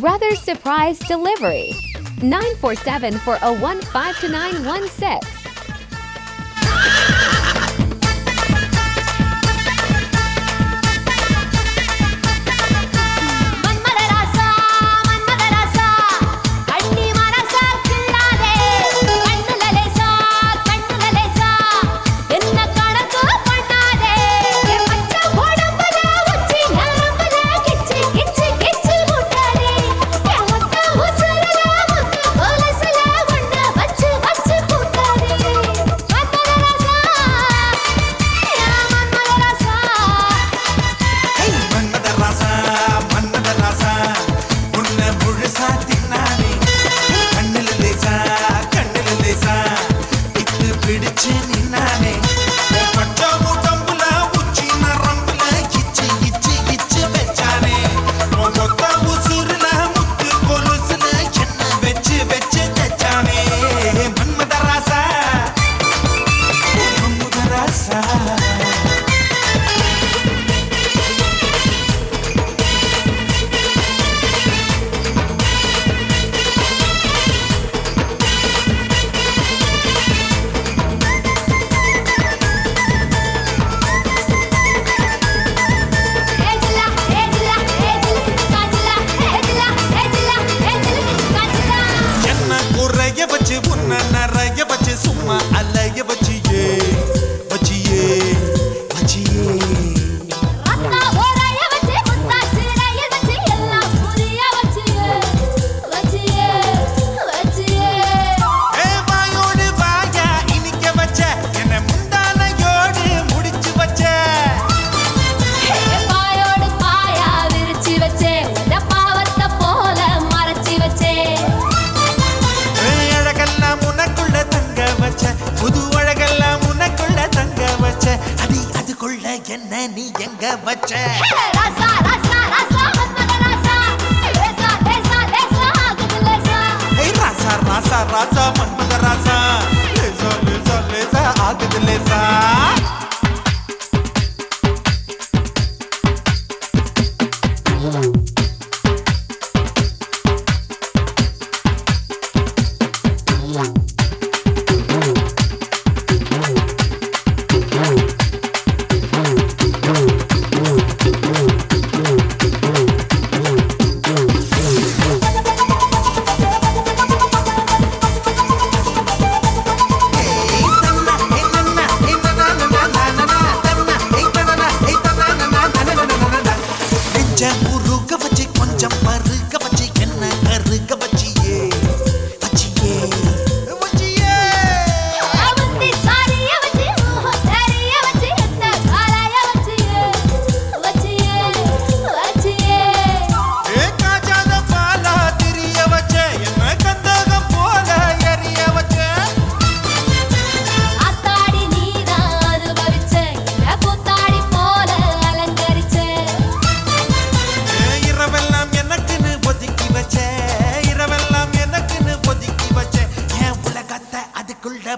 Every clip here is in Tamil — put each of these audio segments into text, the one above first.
Brothers Surprise Delivery 947-401-52916. நீ எங்க வச்ச ராசா ராசா ராசா மன்மத ராசா லேசா லேசா லேசா ஆகுது லேசா ராசா ராசா ராசா மன்மத ராசா லேசா லேசா லேசா ஆகுது லேசா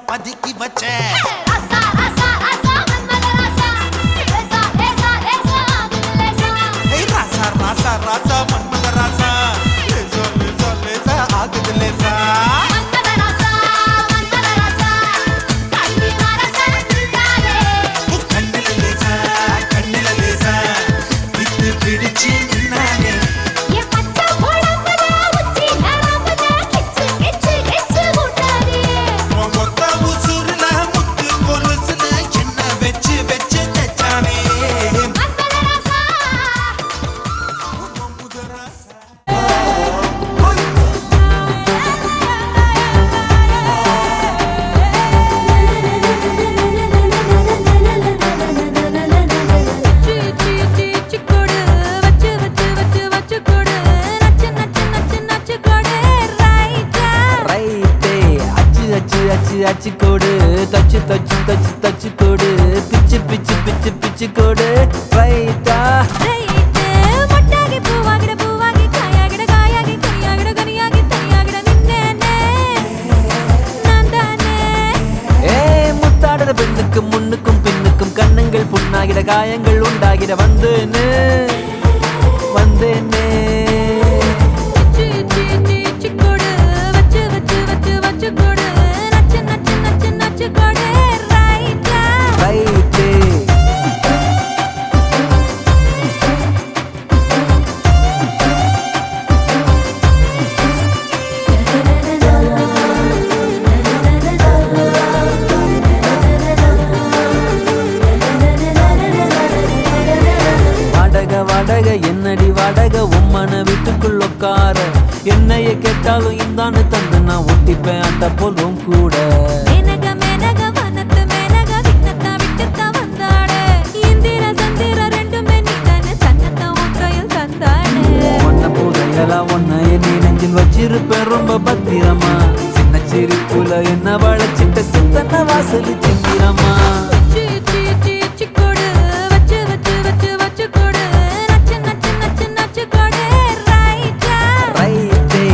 பதுக்கி வச்ச ராசா ராசா ராசா மன்மத ராசா லேசா லேசா லேசா ஆகுது லேசா ராசா ராசா ராசா மன்மத ராசா லேசா லேசா லேசா ஆகுது லேசா மன்மத ராசா கண்ணி மரசா தில்லாதே கண்ணில லேசா விட்டு பிடிச்சு நின்னானே ஏ பச்சை போடம்பல உச்சி நரம்பல கிச்சு கிச்சு கிச்சு முட்டாதே அச்சு கோடு தச்சு தச்சு தச்சு தச்சு கோடு பிச்சு பிச்சு பிச்சு பிச்சு கோடு ரைட்டா ரைட் மொட்டாகி பூவாகிட பூவாகி காயாகிட காயாகி கனியாகிட கனியாகி தனியாகிட நின்னேனே நான் தானே ஏ முத்தாடுற பெண்ணுக்கு முன்னுக்கும் பின்னுக்கும் கண்ணங்கள் புண்ணாகிட காயங்கள் உண்டாகிட வந்தேனே வந்தேனே பிச்சு அழக உம்மன வீட்டுக்குள் உட்கார என்னைய கேட்டாலும் இந்தான்னு தந்து நான் ஒட்டிப்பேன் அந்த போலும் கூட மேனக மேனக வனத்து மேனக விண்ணத்தா விட்டுத்தா வந்தாடே இந்திர சந்திர ரெண்டுமே நீதானே தன்னத்தா உன் கையில் தந்தாடே ஒன்ன புதையலாம் ஒன்ன நீ நெஞ்சில் வச்சிருப்பேன் ரொம்ப பத்திரமா சின்ன சிரிப்புல என்ன வளைச்சிட்ட சித்தன வாசல் சித்திரமா கொடு வச்சு வச்சு வச்சு வச்சு கொடு நச்சு நச்சு நச்சு நச்சு கொடு ரைட்டா ரைட்டே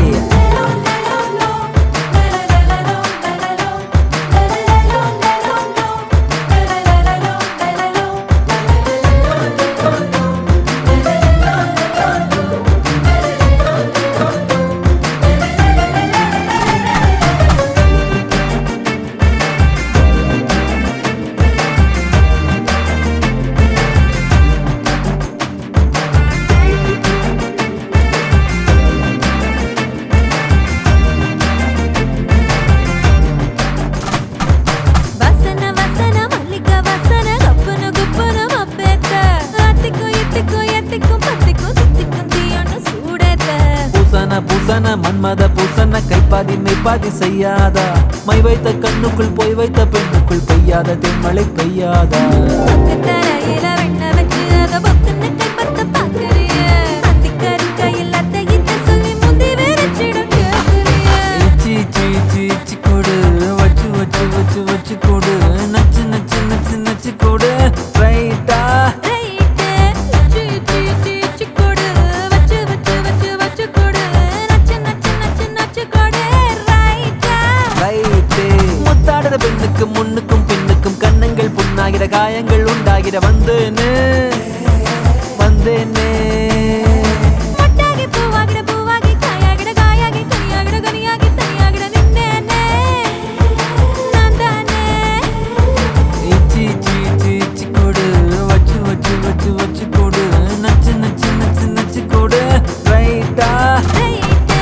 வசன வசன மல்லிக வசன கப்பன கப்பன மப்பேத்த அத்திக்கு இத்திக்கு எத்திக்கு பத்திக்கு சித்திக்கு தீயொன்னு சூடேத்த பூசன பூசன மன்மத பூசன கைப்பாதி மெய்ப்பாதி செய்யாதா மை வைத்த கண்ணுக்குள் போய் வைத்த பெண்ணுக்குள் பெய்யாத தென்மழை பெய்யாதா பக்கு தரையில வெண்ண வச்சு அத பொக்குன்னு கைப்பத்த பாக்குறிய அத்திக்கறி கையில் அத்தை இத்த சொல்லி முந்தி வெறிச்சிடும் கேக்குறிய இச்சி இச்சி இச்சி இச்சி கொடு வச்சு வச்சு வச்சு வச்சு கொடு நச்சு நச்சு நச்சு நச்சு கொடு ரைட்டா right C C C C கொடு வச்சு வச்சு வச்சு வச்சு கொடு நச்சு நச்சு நச்சு நச்சு கொடு ரைட்டா ரைட்டே முத்தாடுற பெண்ணுக்கு முன்னுக்கும் பின்னுக்கும் கண்ணங்கள் புண்ணாகிற காயங்கள் உண்டாகிற வந்தேனே வந்தேனே மொட்டாகி பூவாகிட பூவாகி காயாகிட காயாகி கனியாகிட கனியாகி தனியாகிட நின்னேனே நான் தானே இச்சி இச்சி இச்சி இச்சி கொடு வச்சு வச்சு வச்சு வச்சு கொடு நச்சு நச்சு நச்சு நச்சு கொடு ரைட்டா ரைட்டு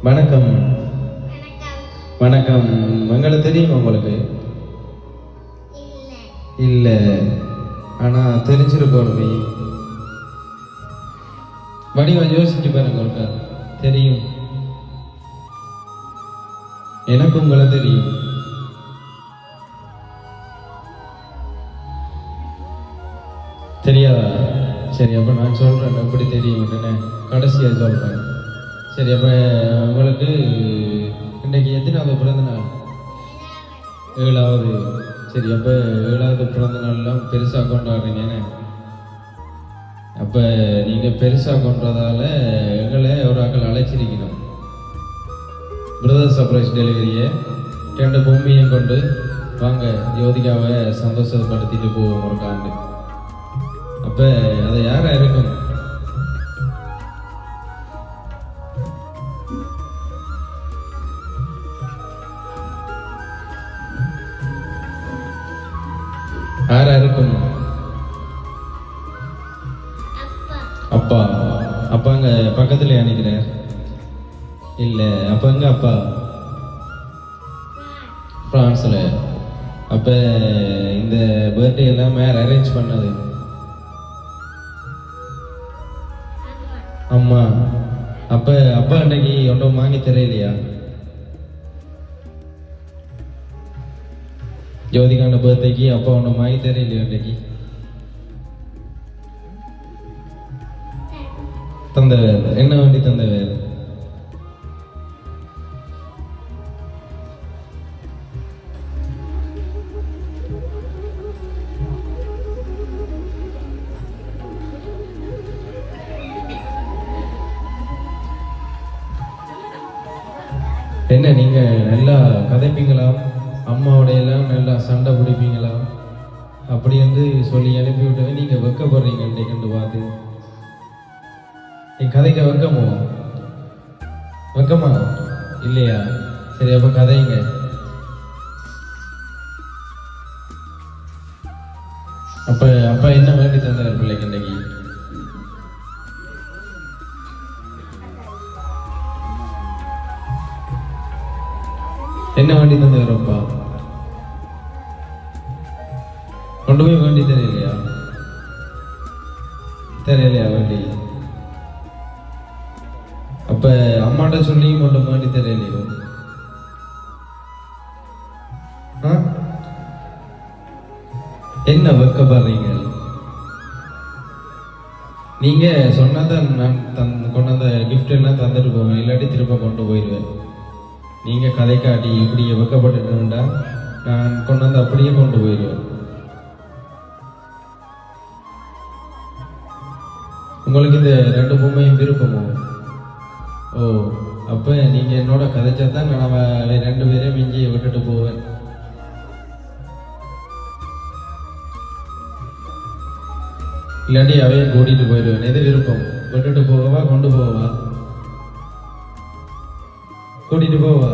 வணக்கம். வணக்கம். எங்களை தெரியுமா உங்களுக்கு? இல்லை. ஆனால் தெரிஞ்சிருக்கணுமே. வடிவம் யோசிச்சு பாருங்க. உங்களுக்கு தெரியும். எனக்கு உங்களை தெரியும். தெரியாதா? சரி, அப்போ நான் சொல்கிறேன் எப்படி தெரியும் என்ன கடைசியாக சொல்கிறேன். சரி, அப்போ உங்களுக்கு இன்றைக்கி எத்தனாவது பிறந்த நாள்? 7வது. சரி, அப்போ 7வது பிறந்த நாள்லாம் பெருசாக கொண்டாடுறீங்க. அப்போ நீங்கள் பெருசாக கொண்டாதால எங்களை ஒரு ஆக்கள் அழைச்சிருக்கணும். பிரதர் சர்ப்ரைஸ் டெலிவரியை 2 பொம்மையும் கொண்டு வாங்க, யோதிகாவை சந்தோஷப்படுத்திட்டு போவோம் ஒரு காண்டு. அப்போ அது யாராக இருக்கும்? யாரா இருக்கும்? அப்பா. அப்பா அங்க பக்கத்துல நினைக்கிறேன். இல்ல, அப்ப எங்க அப்பா? பிரான்ஸ்ல. அப்ப இந்த பர்த்டே எல்லாம் யார் அரேஞ்ச் பண்ணது? அம்மா. அப்ப அப்பா அன்னைக்கு ஒன்றும் வாங்கி தெரியலையா? ஜோதிகாண்ட பர்த்டேக்கு அப்பா ஒன்றும் வாங்கி தெரியலையா அன்னைக்கு? தந்தவர். என்ன வண்டி தந்தவர்? என்ன நீங்க நல்லா கதைப்பீங்களா? அம்மாவோடையெல்லாம் நல்லா சண்டை பிடிப்பீங்களா? அப்படி என்று சொல்லி அனுப்பி விட்டவே நீங்க வெக்கப்படுறீங்க இன்றைக்கு கண்டு பார்த்து. நீ கதைக்க வெக்கமோ? வெக்கமா இல்லையா? சரி, அப்ப கதைங்க. அப்ப அப்பா என்ன வேண்டி தந்தார் பிள்ளைக்கு இன்னைக்கு? என்ன வேண்டி தந்தார் அப்பா? கொண்டு போய் வேண்டி தெரியலையா? தெரியலையா வேண்டி? அப்ப அம்மாட்ட சொல்லியும் கொண்டு வேண்டி தெரியலையோ? என்ன வெக்கப்படுறீங்க? நீங்க சொன்னதான் நான் கொண்டு வந்த கிஃப்ட் எல்லாம் தந்துட்டு போவேன், இல்லாட்டி திரும்ப கொண்டு போயிடுவேன். நீங்க கதை காட்டி இப்படியே வெக்கப்பட்டுட்டா நான் கொண்டு வந்து அப்படியே கொண்டு போயிடுவேன். உங்களுக்கு இந்த 2 பொம்மையும் விருப்பமோ? ஓ, அப்ப நீங்க என்னோட கதைச்சா தான் நான் 2 பேரையும் மிஞ்சி விட்டுட்டு போவேன். இல்லாட்டி அவையும் கூட்டிட்டு போயிடுவேன். எது விருப்பம்? விட்டுட்டு போகவா, கொண்டு போகவா? கூட்டிட்டு போவா?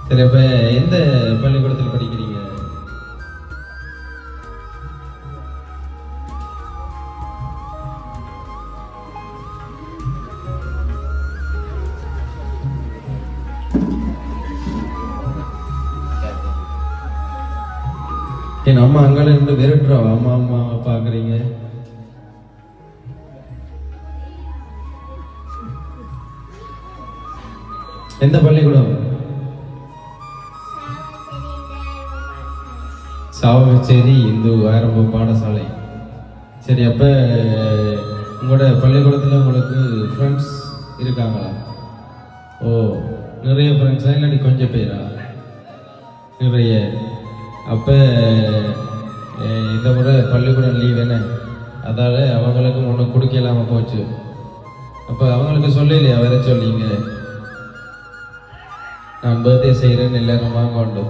சரி, அப்ப எந்த பள்ளிக்கூடத்தில் படிக்கிறீங்க? என் அம்மா அங்கே இருந்து விரட்டுறாவா? அம்மா அம்மா பாக்குறீங்க. எந்த பள்ளிக்கூடம்? சாவகச்சேரி இந்து ஆரம்ப பாடசாலை. சரி, அப்ப உங்களோட பள்ளிக்கூடத்தில் உங்களுக்கு ஃப்ரெண்ட்ஸ் இருக்காங்களா? ஓ, நிறைய ஃப்ரெண்ட்ஸா இல்லாட்டி கொஞ்சம் பேரா? நிறைய. அப்போ இந்த முறை பள்ளிக்கூடம் லீவ் என்ன, அதால் அவங்களுக்கும் ஒன்று கொடுக்க இல்லாமல் போச்சு. அப்போ அவங்களுக்கு சொல்லலையா வர சொல்லிங்க? நான் பர்த்டே செய்கிறேன்னு எல்லாரும் வாங்க உண்டு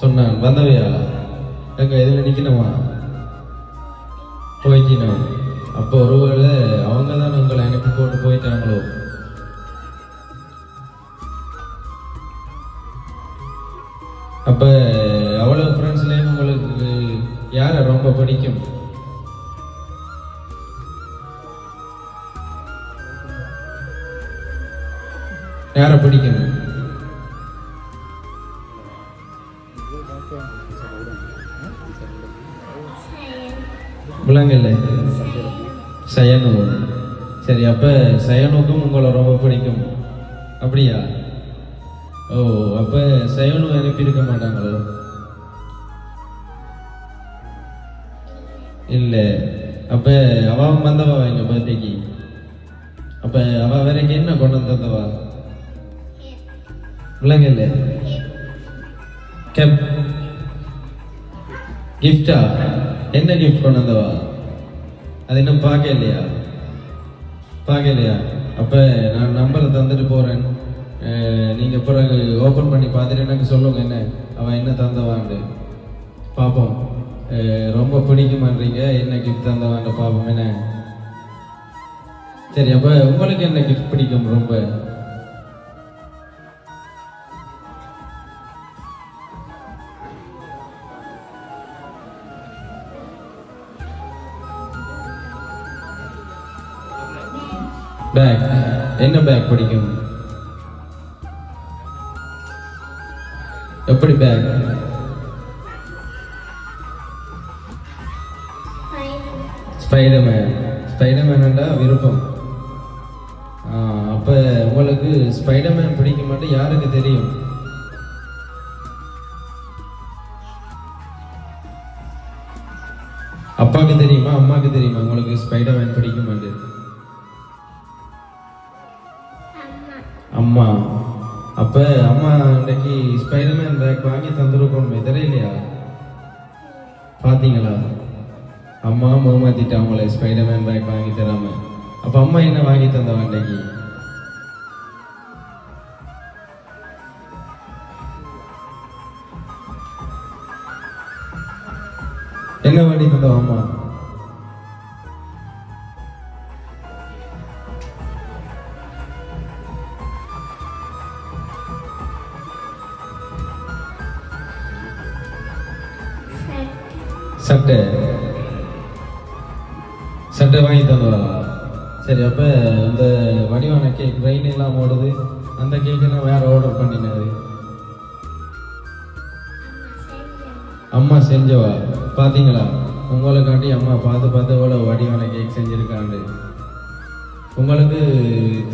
சொன்னான். வந்தவையா? எங்க இதில் நிற்கணுமா? போய்க்கணும். அப்போ ஒருவேளை அவங்க தான் உங்களை அனுப்பி போட்டு போயிட்டாங்களோ? அப்போ அவ்வளோ ஃப்ரெண்ட்ஸ்லேயும் உங்களுக்கு யாரை ரொம்ப பிடிக்கும்? யாரை பிடிக்கும்? விலங்கல்ல சயனு. சரி, அப்போ சயனுக்கும் உங்களை ரொம்ப பிடிக்கும் அப்படியா? ஓ, அப்போ சயனு அனுப்பியிருக்க மாட்டாங்களோ? இல்லை, அப்போ அவன் வந்தவா எங்கள் பர்த்டேக்கு? அப்போ அவள் வேறக்கு என்ன கொண்டு வந்தவா? விலங்கல்ல கேப் கிஃப்டா? என்ன கிஃப்ட் கொண்டு வந்தவா? அது இன்னும் பார்க்கலையா? பார்க்கலையா? அப்போ நான் நம்பரை தந்துட்டு போகிறேன். நீங்கள் பிறகு ஓப்பன் பண்ணி பார்த்துட்டு எனக்கு சொல்லுங்க என்ன அவன் என்ன தந்தவான்னு பார்ப்போம். ரொம்ப பிடிக்குமான்றீங்க, என்ன கிஃப்ட் தந்தவான்னு பார்ப்போம் என்ன. சரி, அப்போ உங்களுக்கு என்ன கிஃப்ட் பிடிக்கும் ரொம்ப? பேக். என்ன பேக் பிடிக்கும்? எப்படி பேக்? ஸ்பைடர்மேன். ஸ்பைடர்மேன்டா விருப்பம். அப்போ உங்களுக்கு ஸ்பைடர்மேன் பிடிக்க மாட்டேன் யாருக்கு தெரியும்? அப்பாவுக்கு தெரியுமா அம்மாவுக்கு தெரியுமா உங்களுக்கு ஸ்பைடர்மேன் பிடிக்க மாட்டேன்? அம்மா. அப்போ அம்மா இன்றைக்கு ஸ்பைடர்மேன் பேக் வாங்கி தந்துருக்கோமே, தெரியலையா? பார்த்தீங்களா? அம்மா ஏமாத்திட்டு அவங்கள ஸ்பைடர்மேன் பேக் வாங்கி தராம. அப்போ அம்மா என்ன வாங்கி தந்தவா இன்றைக்கு? என்ன வாங்கி தந்தவா அம்மா? சட்டை. சட்டை வாங்கி தந்தவா? சரி, அப்போ இந்த வடிவான கேக் ரெயின் எல்லாம் ஓடுது, அந்த கேக்கு நான் வேற ஆர்டர் பண்ணினது. அம்மா செஞ்சவா? பார்த்தீங்களா? உங்களுக்காண்டி அம்மா பார்த்து பார்த்து எவ்வளோ வடிவான கேக் செஞ்சுருக்காண்டு. உங்களுக்கு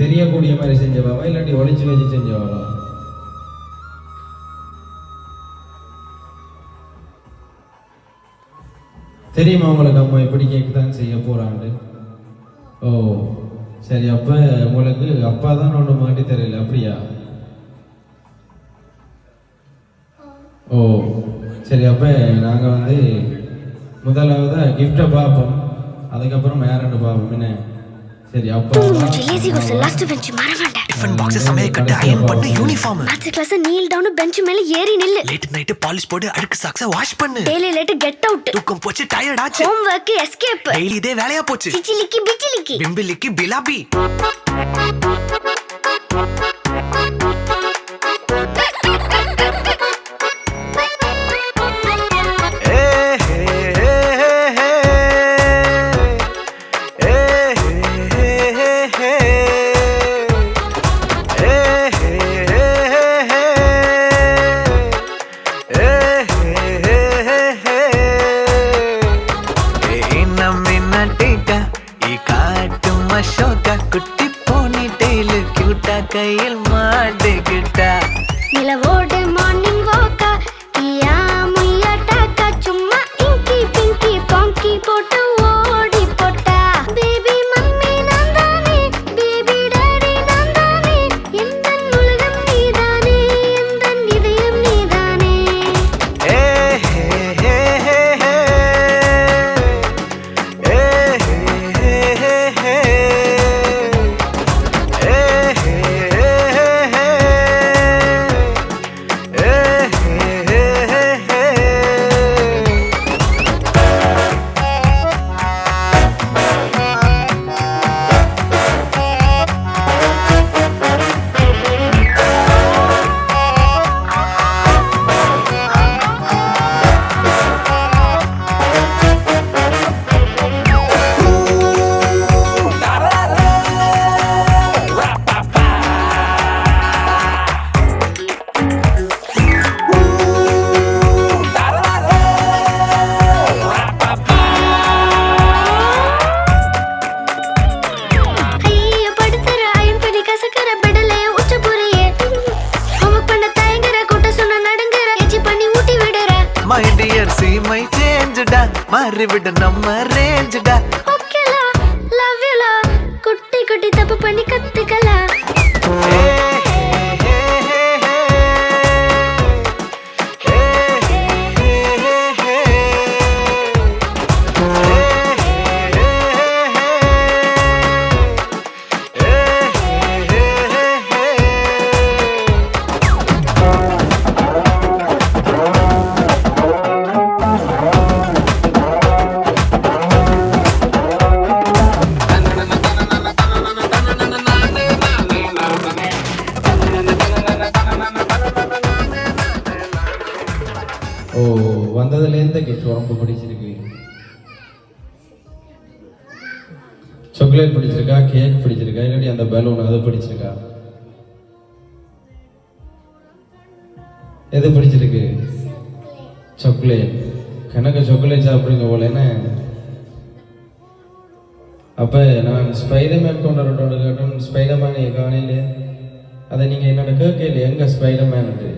தெரியக்கூடிய மாதிரி செஞ்சவாவா இல்லாட்டி ஒளிச்சு வச்சு செஞ்சவாளா? தெரியுமா உங்களுக்கு அம்மா எப்படி கேக் தான் செய்ய போறாண்டு? ஓ சரி, அப்போ உங்களுக்கு அப்பா தான் ஒன்று மாட்டி தெரியல அப்படியா? ஓ சரி, அப்போ நாங்கள் வந்து முதலாவது கிஃப்டை பார்ப்போம், அதுக்கப்புறம் யாருன்னு பார்ப்போம் என்ன. சரி, அப்போ டிஃபன் பாக்ஸ் சமைய கட்டு அயன் பண்ணு uniform maths class kneel down bench மேல ஏறி நில்லு லேட் நைட் பாலிஷ் போடு அழுக்கு சாக்ஸ வாஷ் பண்ணு டெய்லி லேட் கெட் அவுட் தூக்கம் போச்சு டயர்ட் ஆச்சு ஹோம் வர்க் எஸ்கேப் டெய்லி இதே வேலையா போச்சு சிச்சிலிக்கி பிச்சிலிக்கி பிம்பிலிக்கி பிலாபி குட்டி போனி டெய்லு கியூட்டா கையில் மாட்டுக்கிட்டா நிலவோடு மார்னிங் வாக்கா கியா முய்யா டாக்கா சும்மா இங்கி பிங்கி பாங்கி போட்டு ஓடி போட்டா பேபி மம்மி நான் தானே பேபி டாடி நான் தானே எந்தன் உலகம் நீதானே எந்தன் இதயம் நீதானே ஏ ஹே ஹே ஹே ஹே ஏ ஹே ஹே ஹே மாறிவிட நம்ம ரேஞ்சுடா. ஓகேலா லவ் யூலா குட்டி குட்டி தப்பு பண்ணி கத்துக்கலாம். ஓ, வந்ததுலேருந்து கிஃப்ட் ரொம்ப பிடிச்சிருக்கு. சாக்லேட் பிடிச்சிருக்கா, கேக் பிடிச்சிருக்கா, இல்லாட்டி அந்த பலூன் அது பிடிச்சிருக்கா? எது பிடிச்சிருக்கு? சாக்லேட். கணக்கு சாக்லேட் சாப்பிடுங்க போலேன்னு. அப்போ நான் ஸ்பைடர்மேன் கொண்டு வரட்டோன்னு கேட்டோம். ஸ்பைடர்மேன் காணையிலே அதை நீங்கள் என்னோட கேட்கல எங்கே ஸ்பைடர்மேன்ட்டு.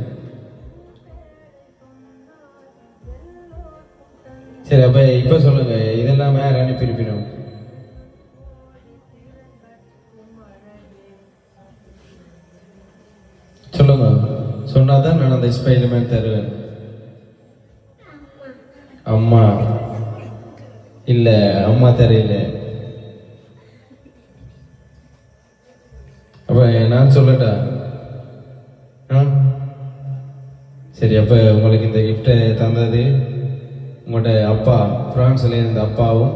சரி, அப்போ இப்போ சொல்லுங்க, இதெல்லாம் வேற அனுப்பியிருப்பினோம். சொல்லுங்க, சொன்னாதான் நான் அந்த ஸ்பைடர்மேன் தருவேன். அம்மா இல்லை, அம்மா தெரியல. அப்போ நான் சொல்லட்டா? சரி, அப்போ உங்களுக்கு இந்த கிஃப்டை தந்தது உங்களோட அப்பா, ஃப்ரான்ஸ்லேருந்து அப்பாவும்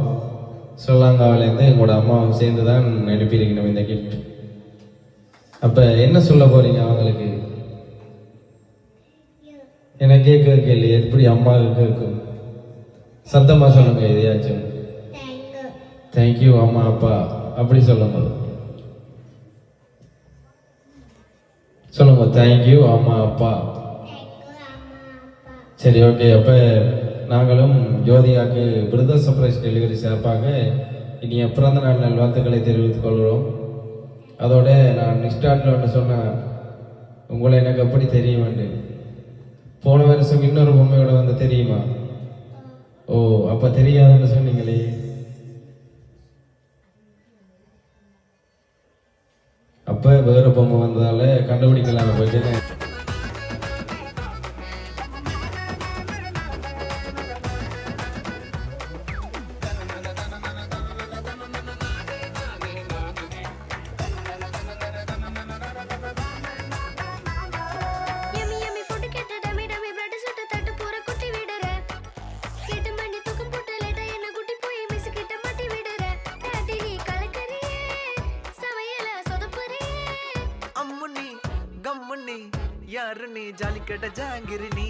ஸ்ரீலங்காவிலேருந்து உங்களோட அம்மாவும் சேர்ந்து தான் அனுப்பியிருக்கணும் இந்த கிஃப்ட். அப்போ என்ன சொல்ல போகிறீங்க அவங்களுக்கு? எனக்கே கேட்க இல்லையே, எப்படி அம்மாவுக்கு கேட்கும்? சத்தமாக சொல்லுங்க எதையாச்சும். தேங்க்யூ அம்மா அப்பா அப்படி சொல்லுங்க. சொல்லுங்க, தேங்க்யூ அம்மா அப்பா. சரி, ஓகே. அப்போ நாங்களும் ஜோதிகாவுக்கு பிரதர் சர்ப்ரைஸ் டெலிவரி சார்பாக இனிய பிறந்த நாள் நல்வாழ்த்துக்களை தெரிவித்துக் கொள்கிறோம். அதோட நான் நிஸ்டாட்டில் ஒன்று சொன்னேன், உங்களை எனக்கு எப்படி தெரியும் வேண்டு. போன வருஷம் இன்னொரு பொம்மையோட வந்து தெரியுமா? ஓ, அப்போ தெரியாதுன்னு சொன்னீங்களே. அப்போ வேறு பொம்மை வந்ததால் கண்டுபிடிக்கலாம் போயிட்டு. Yummy yummy food கேட்ட டமி டமி பிரெட் சுட்டு தட்டு பூர குட்டி விடுற. 8 மணி தூக்கம் போட்டு லேட்டா என்ன குட்டி போய் மிஸ் கிட்ட மாட்டி விடுற. டாடி நீ கலக்கறியே சமையல சொதப்புறியே. அம்முனி கம்முனி யாரு நீ ஜாலி கேட்ட ஜாங்கிரி நீ.